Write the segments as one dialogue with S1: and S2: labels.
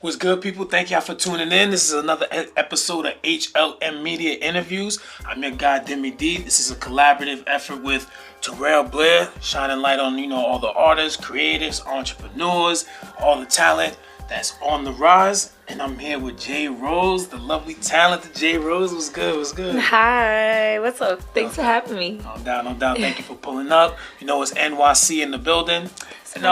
S1: What's good, people? Thank y'all for tuning in. This is another episode of HLM Media Interviews. I'm your guy, Deme D. This is a collaborative effort with Terrell Blair, shining light on, all the artists, creatives, entrepreneurs, all the talent that's on the rise. And I'm here with J Rose, the lovely, talented J Rose. What's good? What's good?
S2: Hi. What's up? Thanks for having me.
S1: No doubt, no doubt. Thank you for pulling up. It's NYC in the building. And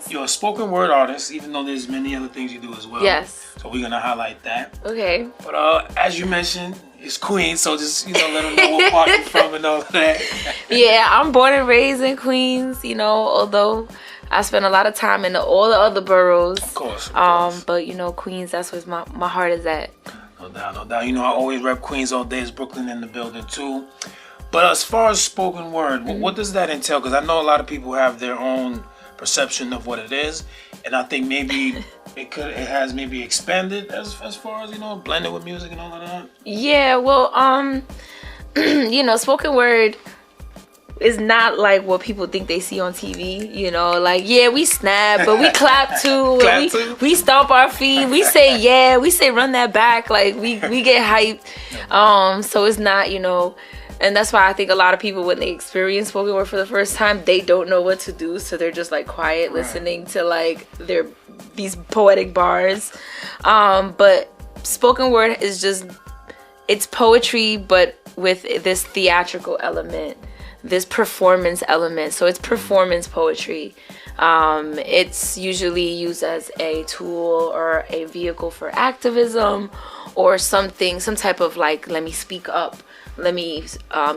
S1: you're a spoken word artist, even though there's many other things you do as well.
S2: Yes.
S1: So we're gonna highlight that.
S2: Okay.
S1: But as you mentioned, it's Queens, so just let them know what part you're from and all that.
S2: Yeah, I'm born and raised in Queens. Although I spent a lot of time in all the other boroughs.
S1: Of course.
S2: But Queens, that's where my heart is at.
S1: No doubt, no doubt. I always rep Queens all day. It's Brooklyn in the building too. But as far as spoken word, what does that entail? Because I know a lot of people have their own perception of what it is, and I think maybe it has maybe expanded as far as blended with music and all of that.
S2: Yeah, well, spoken word is not like what people think they see on TV. We snap, but we clap too. We stomp our feet. We say yeah. We say run that back. Like we get hyped. So it's not And that's why I think a lot of people, when they experience spoken word for the first time, they don't know what to do. So they're just like quiet, listening to these poetic bars. But spoken word is it's poetry, but with this theatrical element, this performance element. So it's performance poetry. It's usually used as a tool or a vehicle for activism or some type of let me speak up. Let me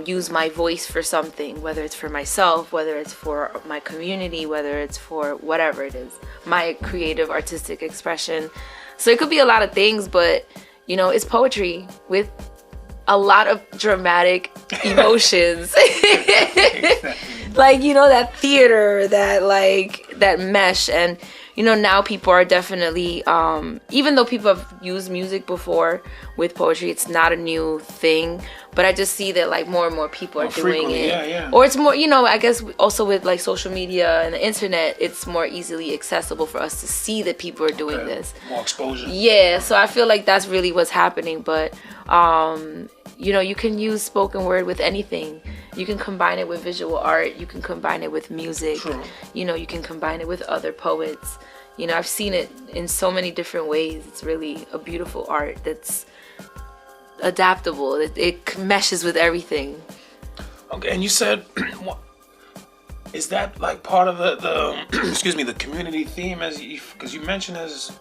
S2: use my voice for something, whether it's for myself, whether it's for my community, whether it's for whatever it is, my creative artistic expression. So it could be a lot of things, but it's poetry with a lot of dramatic emotions. That theater, that mesh. And now people are definitely, even though people have used music before with poetry, it's not a new thing. But I just see that more and more people are doing it.
S1: Yeah.
S2: Or it's more, I guess also with social media and the internet, it's more easily accessible for us to see that people are doing this.
S1: More exposure.
S2: Yeah, so I feel like that's really what's happening. But, you can use spoken word with anything. You can combine it with visual art. You can combine it with music. True. You can combine it with other poets. I've seen it in so many different ways. It's really a beautiful art that's adaptable. It meshes with everything.
S1: Okay, and you said, is that part of the excuse me, the community theme, because you mentioned as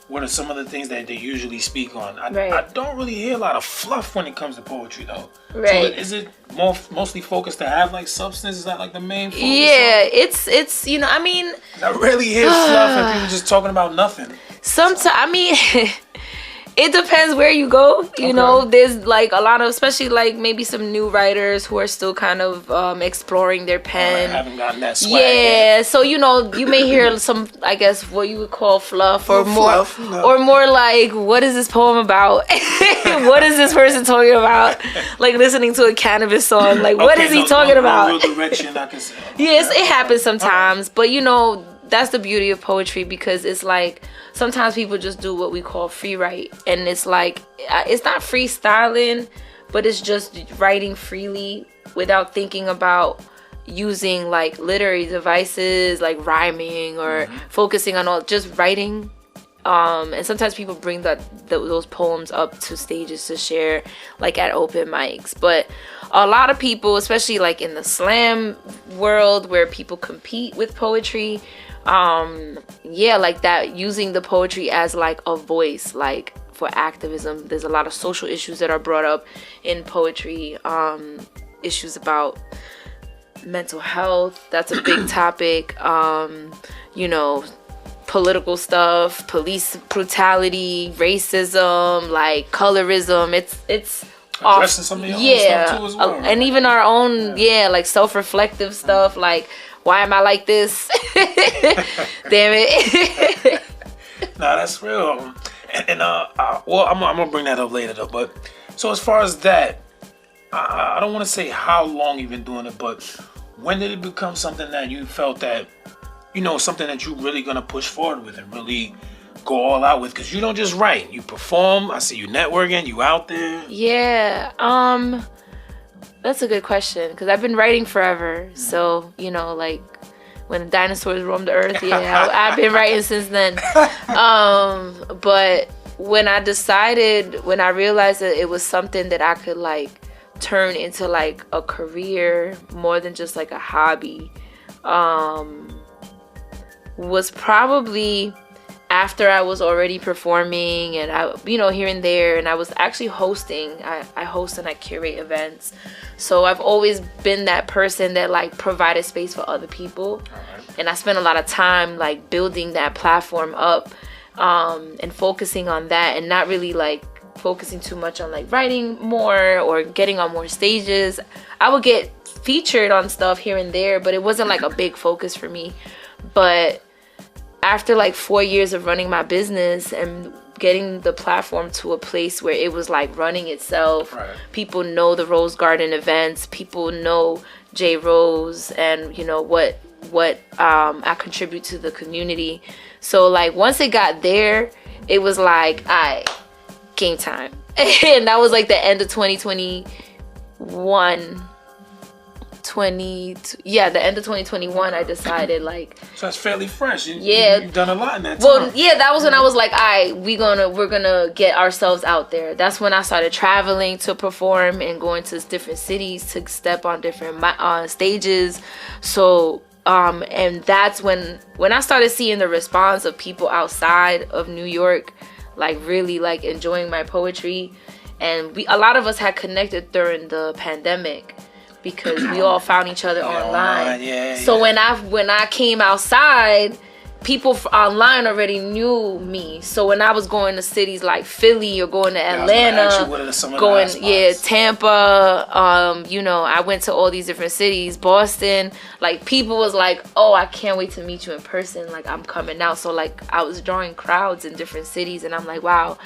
S1: what are some of the things that they usually speak on? I don't really hear a lot of fluff when it comes to poetry though.
S2: Right.
S1: So is it mostly focused to have substance? Is that the main focus?
S2: Yeah, it's
S1: I rarely hear fluff and people just talking about nothing.
S2: Sometimes it depends where you go. There's a lot of, especially maybe some new writers who are still kind of exploring their pen.
S1: I haven't gotten that swag
S2: yet. So you may hear some, I guess, what you would call fluff, or more, or more what is this poem about? What is this person talking about? Listening to a cannabis song. What is he talking about?
S1: Real direction, I can say.
S2: Yes, it happens sometimes, but that's the beauty of poetry, because it's sometimes people just do what we call free write, and it's it's not freestyling, but it's just writing freely without thinking about using literary devices like rhyming or focusing on just writing. And sometimes people bring those poems up to stages to share at open mics, but a lot of people, especially in the slam world where people compete with poetry, that, using the poetry as a voice for activism. There's a lot of social issues that are brought up in poetry, issues about mental health. That's a big topic. Political stuff, police brutality, racism, colorism. It's
S1: addressing some of your own stuff too as well.
S2: And even our own self-reflective stuff, why am I like this? Damn it.
S1: Nah, that's real. And I'm gonna bring that up later though. But so as far as that, I don't want to say how long you've been doing it, but when did it become something that you felt that, something that you really gonna push forward with and really go all out with? Because you don't just write, you perform. I see you networking, you out there.
S2: Yeah, that's a good question, because I've been writing forever. So, you know, like when the dinosaurs roamed the earth, yeah, I've been writing since then. But when I realized that it was something that I could like turn into like a career more than just like a hobby, was probably after I was already performing and I, you know, here and there, and I was actually hosting. I host and I curate events. So I've always been that person that like provided space for other people. And I spent a lot of time like building that platform up, and focusing on that, and not really like focusing too much on like writing more or getting on more stages. I would get featured on stuff here and there, but it wasn't like a big focus for me. But after like 4 years of running my business and getting the platform to a place where it was like running itself, people know the Rose Garden events, people know J Rose, and you know what I contribute to the community. So like once it got there, it was like, game time. And that was like the end of 2021. The end of 2021, I decided like. So
S1: that's fairly fresh.
S2: You've
S1: done a lot in that time.
S2: Well, yeah, that was when I was like, we're gonna get ourselves out there. That's when I started traveling to perform and going to different cities to step on different stages. So, and that's when I started seeing the response of people outside of New York, like really like enjoying my poetry, and a lot of us had connected during the pandemic, because we all found each other online. So when I came outside, people online already knew me. So when I was going to cities like Philly or going to Atlanta, Tampa, you know, I went to all these different cities, Boston, like people was like, oh, I can't wait to meet you in person. Like I'm coming out. So like I was drawing crowds in different cities, and I'm like, wow,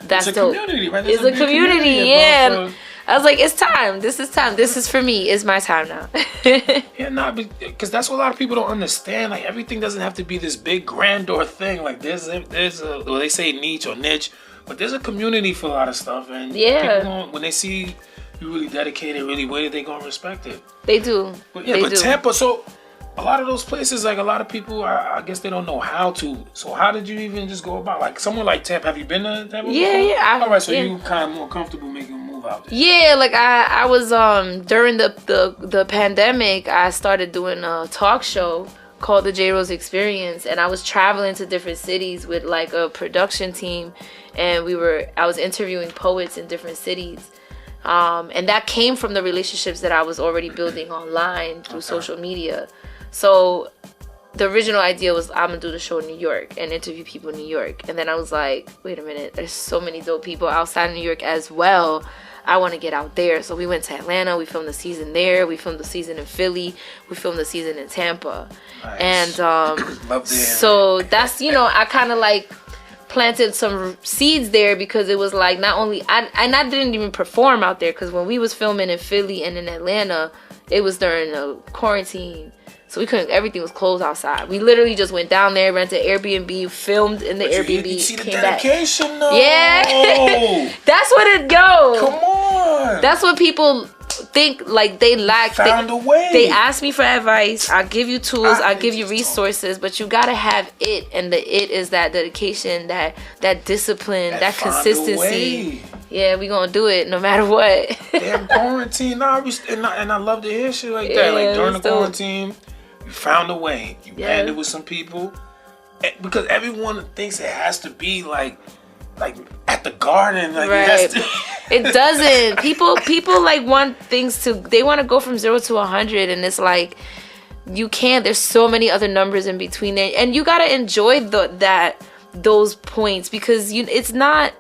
S2: that's dope.
S1: Community, right?
S2: It's a community, yeah. I was like, it's time. This is time. This is for me. It's my time now.
S1: Because that's what a lot of people don't understand. Like everything doesn't have to be this big grandeur thing. Like there's a well, they say niche or niche, but there's a community for a lot of stuff. And people when they see you really dedicated, really with it, they gonna respect it.
S2: They do.
S1: But Tampa, so a lot of those places, like a lot of people, I guess they don't know how to. So how did you even just go about, like somewhere like Tampa? Have you been to Tampa before?
S2: Yeah.
S1: All right, so you kind of more comfortable making a move out there.
S2: Yeah, like I was during the pandemic, I started doing a talk show called the J Rose Experience, and I was traveling to different cities with like a production team, and I was interviewing poets in different cities. And that came from the relationships that I was already building online through social media. So the original idea was I'm gonna do the show in New York and interview people in New York. And then I was like, wait a minute, there's so many dope people outside of New York as well. I want to get out there. So we went to Atlanta, we filmed the season there, we filmed the season in Philly, we filmed the season in Tampa. Nice. And so that's, you know, I kind of like planted some seeds there, because it was like not only I didn't even perform out there, because when we was filming in Philly and in Atlanta, it was during the quarantine. So everything was closed outside. We literally just went down there, rented Airbnb, filmed in the Airbnb,
S1: you see the
S2: came
S1: dedication
S2: back.
S1: Though.
S2: Yeah. That's what it goes.
S1: Come on.
S2: That's what people think like they lack.
S1: Found a way.
S2: They ask me for advice. I give you tools. I give you resources, but you gotta have it, and the it is that dedication, that discipline, that consistency. Yeah, we gonna do it no matter what.
S1: Damn quarantine, and I love to hear shit like that. Like during the quarantine, you found a way. You banded with some people, because everyone thinks it has to be like at the garden. Like
S2: it doesn't. People like want things they want to go from 0 to 100, and it's like you can't. There's so many other numbers in between there, and you gotta enjoy those points, because it's not.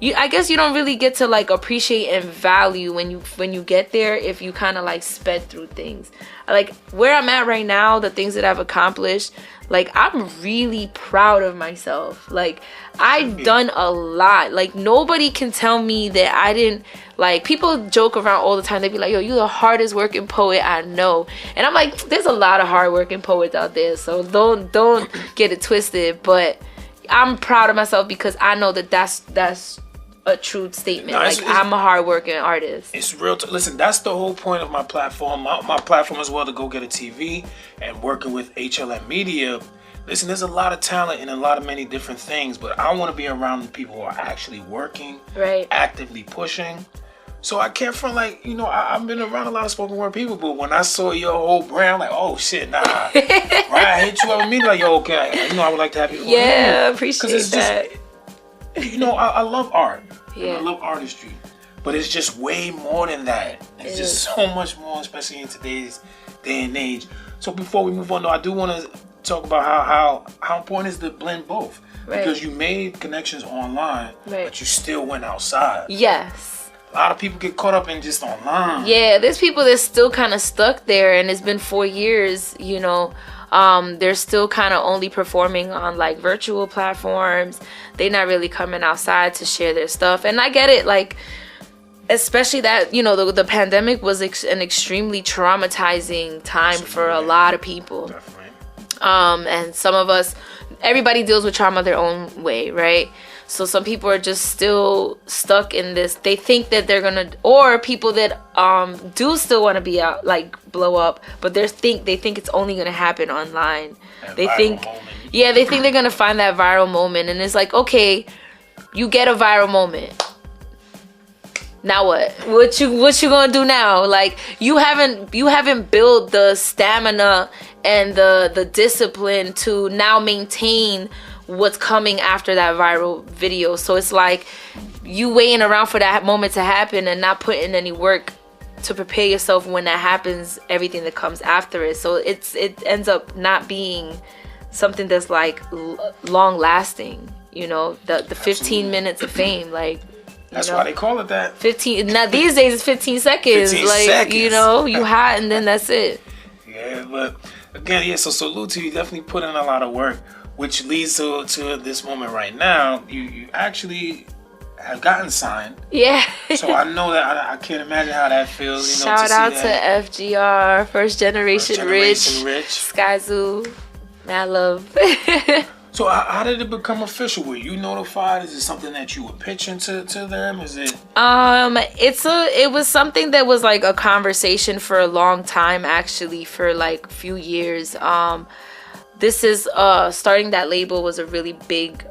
S2: I guess you don't really get to like appreciate and value when you get there if you kind of like sped through things. Like where I'm at right now, the things that I've accomplished, like I'm really proud of myself. Like I've done a lot. Like nobody can tell me that I didn't. Like people joke around all the time. They be like, yo, you the hardest working poet I know. And I'm like, there's a lot of hard working poets out there, so don't get it twisted. But I'm proud of myself because I know that that's a true statement. Like, I'm a hardworking artist.
S1: It's real. Listen, that's the whole point of my platform. My platform as well, to DagogetaTv, and working with HLM Media. Listen, there's a lot of talent in a lot of many different things, but I want to be around the people who are actually working,
S2: right,
S1: actively pushing. So I can't front, like, you know, I've been around a lot of spoken word people, but when I saw your whole brand, like, oh shit, nah. Right, I hit you up with me, like, yo, okay, you know, I would like to have you.
S2: Yeah, appreciate that.
S1: You know, I love art.
S2: Yeah.
S1: I love artistry. But it's just way more than that. It's just so much more, especially in today's day and age. So before we move on, though, I do want to talk about how important is to blend both. Right. Because you made connections online, right, but you still went outside.
S2: Yes.
S1: A lot of people get caught up in just online.
S2: Yeah, there's people that's still kind of stuck there, and it's been 4 years, you know. They're still kind of only performing on like virtual platforms. They're not really coming outside to share their stuff. And I get it, like, especially that, you know, the pandemic was an extremely traumatizing time for a lot of people.
S1: Definitely.
S2: And some of us, everybody deals with trauma their own way, right? So some people are just still stuck in this. They think that they're gonna, or people that do still want to be out, like blow up, but they think it's only gonna happen online. They think, yeah, they think they're gonna find that viral moment, and it's like, okay, you get a viral moment. Now what? What you gonna do now? Like, you haven't built the stamina and the discipline to now maintain what's coming after that viral video. So it's like you waiting around for that moment to happen and not putting any work to prepare yourself when that happens, everything that comes after it. So it ends up not being something that's like long lasting, you know, the 15 minutes of fame, like,
S1: that's why they call it that.
S2: 15. Now these days it's 15 seconds.
S1: 15
S2: like
S1: seconds.
S2: You know, you hot and then that's it.
S1: Yeah, but again, yeah. So salute to you. Definitely put in a lot of work, which leads to this moment right now. You actually have gotten signed.
S2: Yeah.
S1: So I know that I can't imagine how that feels. You know,
S2: shout out to FGR, First Generation Rich, Skyzoo, mad love.
S1: So how did it become official? Were you notified? Is it something that you were pitching to them? Is it?
S2: It was something that was like a conversation for a long time, actually, for like a few years. This is starting that label was a really big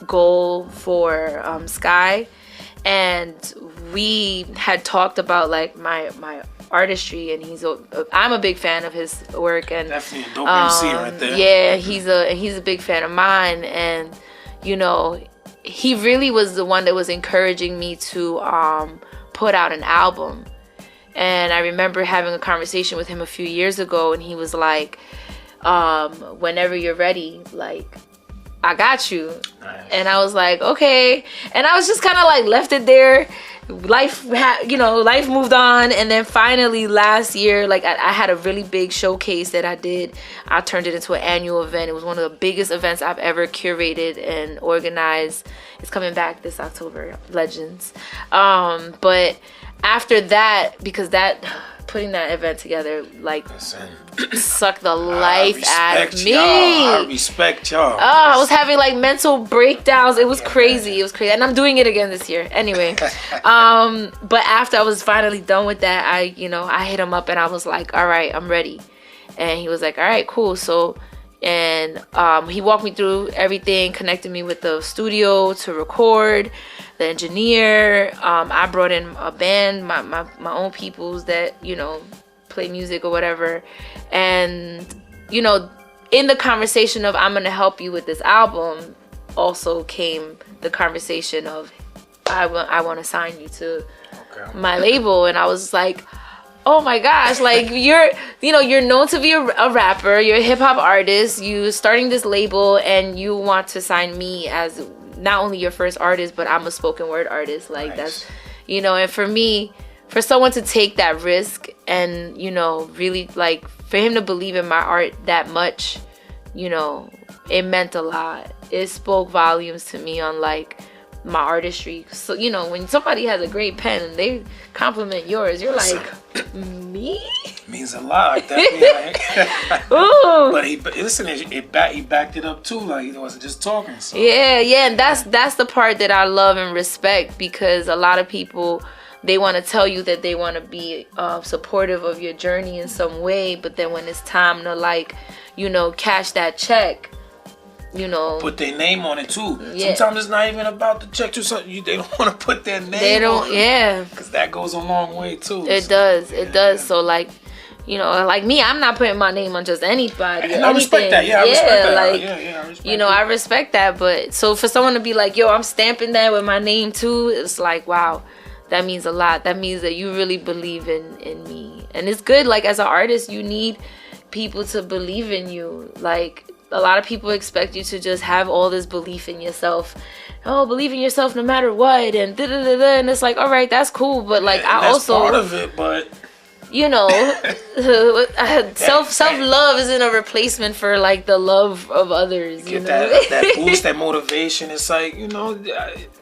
S2: goal for Sky, and we had talked about like my artistry, and I'm a big fan of his work, and
S1: definitely a dope MC right there.
S2: Yeah, he's a big fan of mine, and you know, he really was the one that was encouraging me to put out an album. And I remember having a conversation with him a few years ago, and he was like, whenever you're ready, like, I got you. Nice. And I was like, okay. And I was just kind of like left it there. Life moved on. And then finally last year, like I had a really big showcase that I did. I turned it into an annual event. It was one of the biggest events I've ever curated and organized. It's coming back this October, Legends. But after that, because putting that event together, like, sucked the life out of me.
S1: I respect y'all.
S2: Oh, I was having like mental breakdowns. It was crazy. It was crazy. And I'm doing it again this year. Anyway, but after I was finally done with that, I hit him up and I was like, all right, I'm ready. And he was like, all right, cool. So, and he walked me through everything, connected me with the studio to record, the engineer. I brought in a band, my own peoples that, you know, play music or whatever. And, you know, in the conversation of I'm going to help you with this album also came the conversation of I want to sign you to my label. And I was like, oh my gosh, like you're known to be a rapper, you're a hip hop artist, you starting this label and you want to sign me as not only your first artist, but I'm a spoken word artist. Like, nice. That's, you know, and for me, for someone to take that risk and, you know, really like for him to believe in my art that much, you know, it meant a lot. It spoke volumes to me on like my artistry. So, you know, when somebody has a great pen and they compliment yours, you're like, me?
S1: Means a lot. Like that. Ooh. But he backed it up too. Like he wasn't just talking. So.
S2: Yeah, and that's the part that I love and respect, because a lot of people, they want to tell you that they want to be supportive of your journey in some way, but then when it's time to, like, you know, cash that check, you know,
S1: put their name on it too. Yeah. Sometimes it's not even about the check too. They don't want to put their name.
S2: They don't. On yeah.
S1: Because that goes a long way too.
S2: It does. It does. So like, you know, like me, I'm not putting my name on just anybody.
S1: And I respect that. Yeah, I respect that.
S2: Like, I respect you know, that. I respect that. But so for someone to be like, yo, I'm stamping that with my name too, it's like, wow, that means a lot. That means that you really believe in me. And it's good. Like, as an artist, you need people to believe in you. Like, a lot of people expect you to just have all this belief in yourself. Oh, believe in yourself no matter what, and da-da-da-da. And it's like, all right, that's cool, but like, I
S1: that's
S2: also
S1: part of it, but
S2: you know, self love isn't a replacement for like the love of others. You know?
S1: that boost, that motivation. It's like, you know,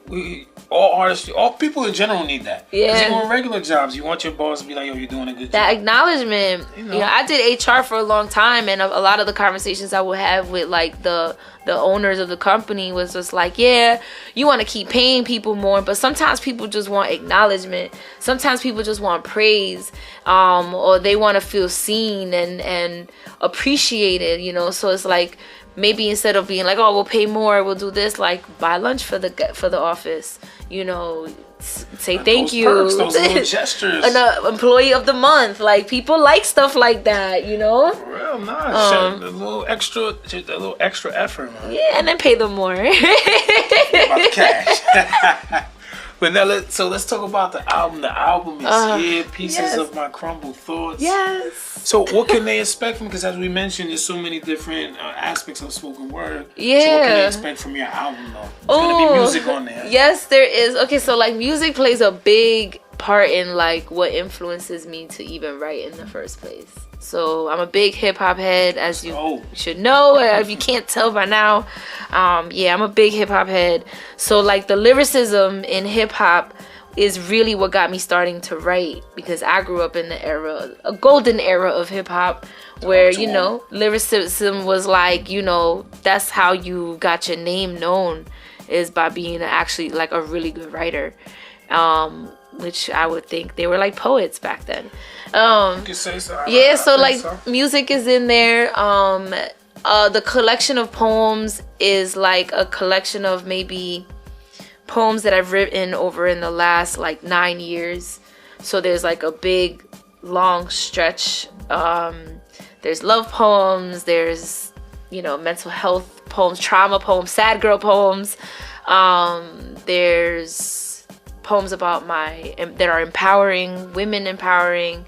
S1: we all artists, all people in general need that. Yeah. Because you're on regular jobs, you want your boss to be like, yo, you're doing a good job.
S2: That acknowledgement. You know, I did HR for a long time, and a lot of the conversations I would have with like the owners of the company was just like, yeah, you want to keep paying people more, but sometimes people just want acknowledgement. Sometimes people just want praise, or they want to feel seen and appreciated, you know. So it's like, maybe instead of being like, oh, we'll pay more, we'll do this, like buy lunch for the office, you know, say thank you.
S1: Perks, those little gestures.
S2: An employee of the month, like people like stuff like that, you know.
S1: Real nice. A little extra effort, man.
S2: Yeah, and then pay them more.
S1: About the cash. But now let's talk about the album. The album is here, Pieces of My Crumbled Thoughts.
S2: Yes.
S1: So what can they expect from? Because as we mentioned, there's so many different aspects of spoken word.
S2: Yeah.
S1: So what can they expect from your album, though? There's gonna be music on there.
S2: Yes, there is. Okay, so like music plays a big part in like what influences me to even write in the first place. So I'm a big hip hop head, as you should know, if you can't tell by now. Yeah, I'm a big hip hop head. So like the lyricism in hip hop is really what got me starting to write, because I grew up in a golden era of hip hop where, you know, lyricism was like, you know, that's how you got your name known, is by being actually like a really good writer. Which I would think they were like poets back then.
S1: You can say so.
S2: Yeah, so like music is in there. The collection of poems is like a collection of maybe poems that I've written over in the last like 9 years. So there's like a big long stretch. There's love poems, there's, you know, mental health poems, trauma poems, sad girl poems. There's poems about that are empowering, women empowering.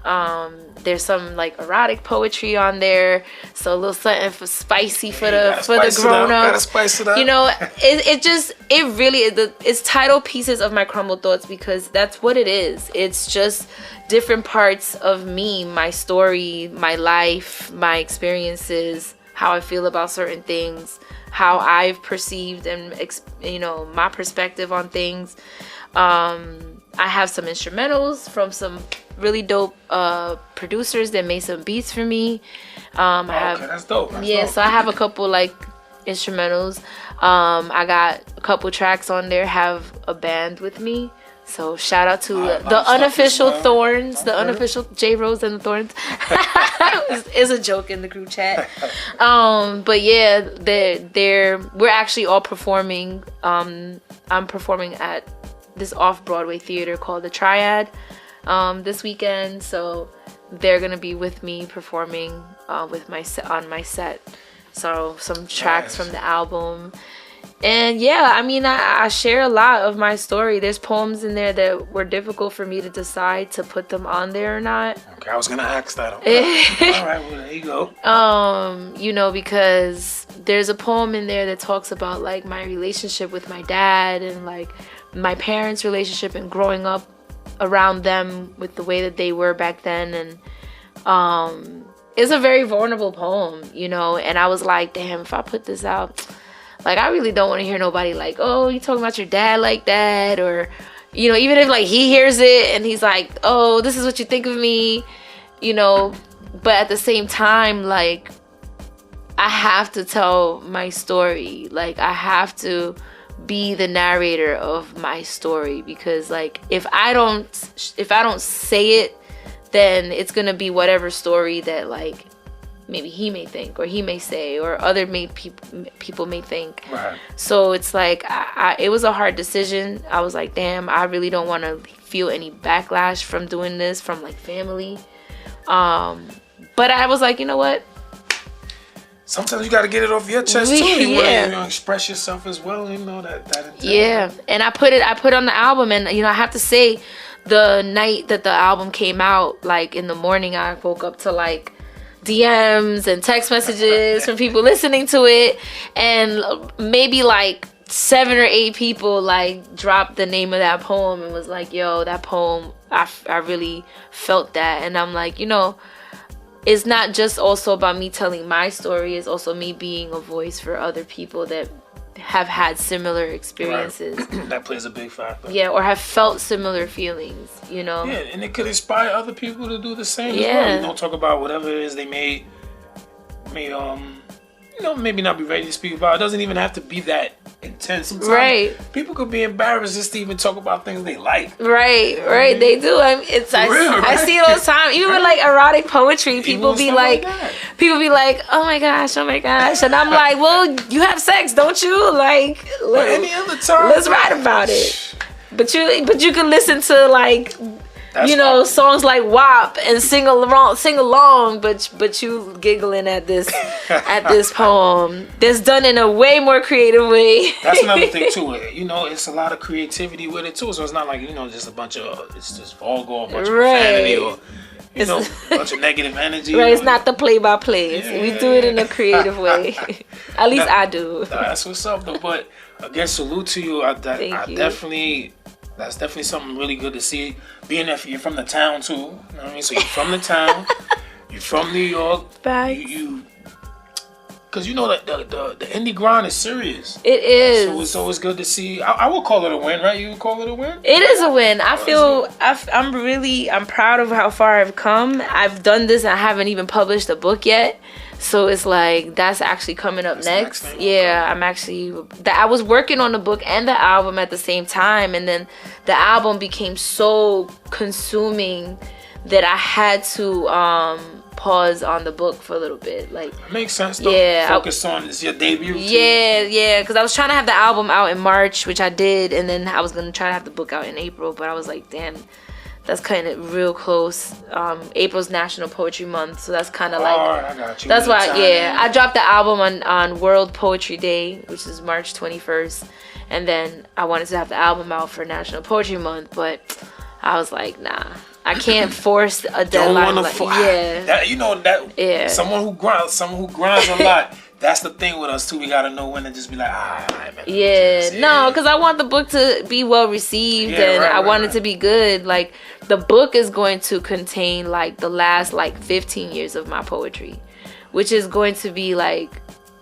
S2: There's some like erotic poetry on there, so a little something for spicy for the grown-ups. You know, it really is. It's titled Pieces of My Crumbled Thoughts because that's what it is. It's just different parts of me, my story, my life, my experiences, how I feel about certain things, how I've perceived and, you know, my perspective on things. I have some instrumentals from some really dope producers that made some beats for me.
S1: Okay, that's dope.
S2: So I have a couple like instrumentals. I got a couple tracks on there, have a band with me. So shout out to the unofficial Thorns, the unofficial J Rose and the Thorns. It's a joke in the group chat. But yeah, we're actually all performing. I'm performing at this off-Broadway theater called the Triad this weekend. So they're gonna be with me performing with my set. So some tracks from the album. And yeah, I mean, I share a lot of my story. There's poems in there that were difficult for me to decide to put them on there or not.
S1: Okay, I was gonna ask that. Okay. All right, well, there you go.
S2: You know, because there's a poem in there that talks about like my relationship with my dad and like my parents' relationship and growing up around them with the way that they were back then. And it's a very vulnerable poem, you know. And I was like, damn, if I put this out, like, I really don't want to hear nobody like, oh, you talking about your dad like that, or, you know, even if like he hears it and he's like, oh, this is what you think of me, you know, but at the same time, like, I have to tell my story. Like, I have to be the narrator of my story, because like if I don't say it, then it's gonna be whatever story that like maybe he may think, or he may say, or other people may think.
S1: Right.
S2: So it's like it was a hard decision. I was like, damn, I really don't want to feel any backlash from doing this from like family. But I was like, you know what?
S1: Sometimes you got to get it off your chest too. You want to express yourself as well. You know that.
S2: Yeah, and I put on the album, and you know, I have to say, the night that the album came out, like in the morning, I woke up to like DMs and text messages from people listening to it, and maybe like 7 or 8 people like dropped the name of that poem and was like, yo, that poem, I really felt that. And I'm like, you know, it's not just also about me telling my story, it's also me being a voice for other people that have had similar experiences.
S1: Right. That plays a big factor.
S2: Yeah, or have felt similar feelings, you know?
S1: Yeah, and it could inspire other people to do the same as
S2: Yeah.
S1: well. You know, talk about whatever it is they may you know, maybe not be ready to speak about. It doesn't even have to be that intense. Sometimes
S2: Right.
S1: people could be embarrassed just to even talk about things they like.
S2: Right, right. They do. I mean, I see it all the time. Even with like erotic poetry, people be like, oh my gosh, and I'm like, well, you have sex, don't you? Like,
S1: any other time,
S2: let's write about it. But you can listen to like, you know, songs like WAP and sing along, but you giggling at this poem that's done in a way more creative way.
S1: That's another thing too. You know, it's a lot of creativity with it too. So it's not like, you know, just it's just vulgar, a bunch of profanity, or you know, a bunch of negative energy.
S2: Right, it's not the play-by-play. Yeah. We do it in a creative way. At least I do.
S1: That's what's up though. But again, salute to you. That's definitely something really good to see. Being that you're from the town too, you know what I mean? So you're from the town, you're from New York. You because you know that the indie grind is serious.
S2: It is.
S1: So it's always good to see. I would call it a win, right? You would call it a win?
S2: It is a win. I feel I'm proud of how far I've come. I've done this. I haven't even published a book yet. So it's like, that's actually coming up next. Yeah, I was working on the book and the album at the same time. And then the album became so consuming that I had to pause on the book for a little bit. Like,
S1: makes sense though.
S2: Yeah,
S1: focus on it's your debut too.
S2: Yeah, because I was trying to have the album out in March, which I did, and then I was gonna try to have the book out in April, but I was like, damn, that's kind of real close. April's National Poetry Month, so that's kind of like,
S1: I got you.
S2: That's why, I dropped the album on World Poetry Day, which is March 21st, and then I wanted to have the album out for National Poetry Month, but I was like, nah, I can't force a deadline.
S1: Someone who grinds a lot. That's the thing with us too. We gotta know when to just be like,
S2: because I want the book to be well received, and I want it to be good. Like, the book is going to contain like the last like 15 years of my poetry, which is going to be like,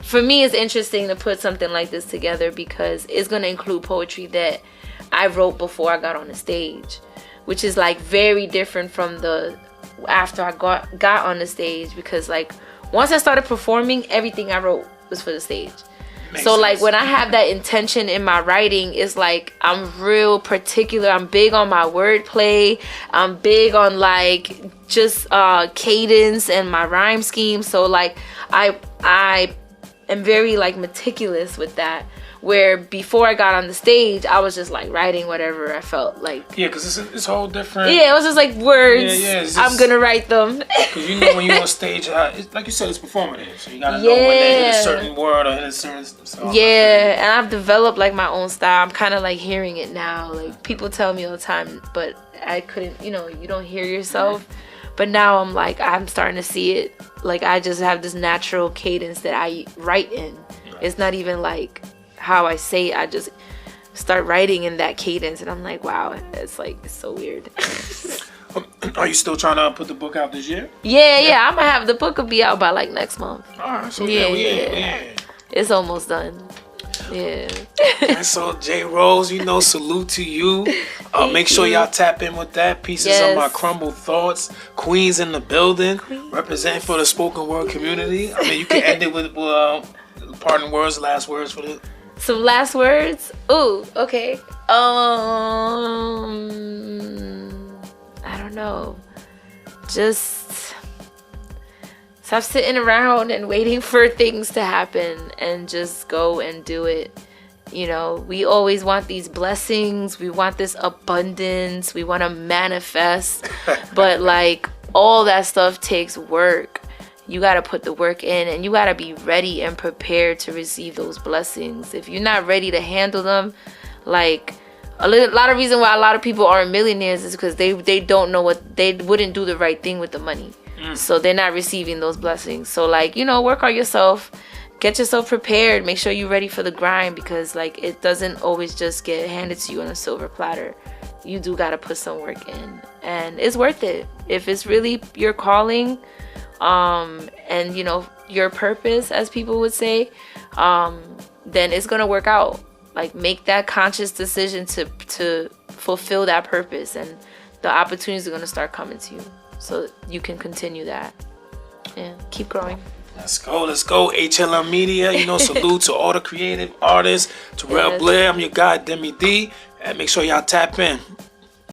S2: for me, it's interesting to put something like this together because it's going to include poetry that I wrote before I got on the stage, which is like very different from the after I got on the stage, because like once I started performing, everything I wrote was for the stage. Makes sense. Like when I have that intention in my writing, it's like I'm real particular. I'm big on my wordplay. I'm big on like just cadence and my rhyme scheme. So like I am very like meticulous with that. Where before I got on the stage, I was just like writing whatever I felt like.
S1: Yeah, because it's whole different.
S2: Yeah, it was just like words. Yeah, I'm gonna write them.
S1: Because you know when you're on stage, like you said, it's performative. So you gotta know when they hit a certain word or hit a certain song.
S2: Yeah, and I've developed like my own style. I'm kind of like hearing it now. Like people tell me all the time, but I couldn't. You know, you don't hear yourself. But now I'm like, I'm starting to see it. Like I just have this natural cadence that I write in. It's not even like how I say it. I just start writing in that cadence, and I'm like, wow, it's so weird.
S1: Are you still trying to put the book out this year?
S2: Yeah. I'm gonna have the book will be out by like next month.
S1: All right, so yeah.
S2: It's almost done. Yeah.
S1: And so J Rose, you know, salute to you. Make sure y'all tap in with that. Pieces of my crumbled thoughts. Queens in the building, representing for the spoken word community. I mean, you can end it with parting words, last words for the.
S2: Some last words. Ooh, okay. I don't know. Just stop sitting around and waiting for things to happen and just go and do it. You know, we always want these blessings. We want this abundance. We want to manifest. But like all that stuff takes work. You got to put the work in and you got to be ready and prepared to receive those blessings. If you're not ready to handle them, like a lot of reason why a lot of people aren't millionaires is because they don't know what, they wouldn't do the right thing with the money. So they're not receiving those blessings. So like, you know, work on yourself, get yourself prepared, make sure you're ready for the grind, because like it doesn't always just get handed to you on a silver platter. You do got to put some work in, and it's worth it. If it's really your calling, and you know, your purpose, as people would say, then it's gonna work out. Like, make that conscious decision to fulfill that purpose, and the opportunities are gonna start coming to you, so you can continue that. Yeah, keep growing.
S1: Let's go. HLM Media, you know, salute to all the creative artists. Terrell Blair, I'm your guy, Deme D. And make sure y'all tap in.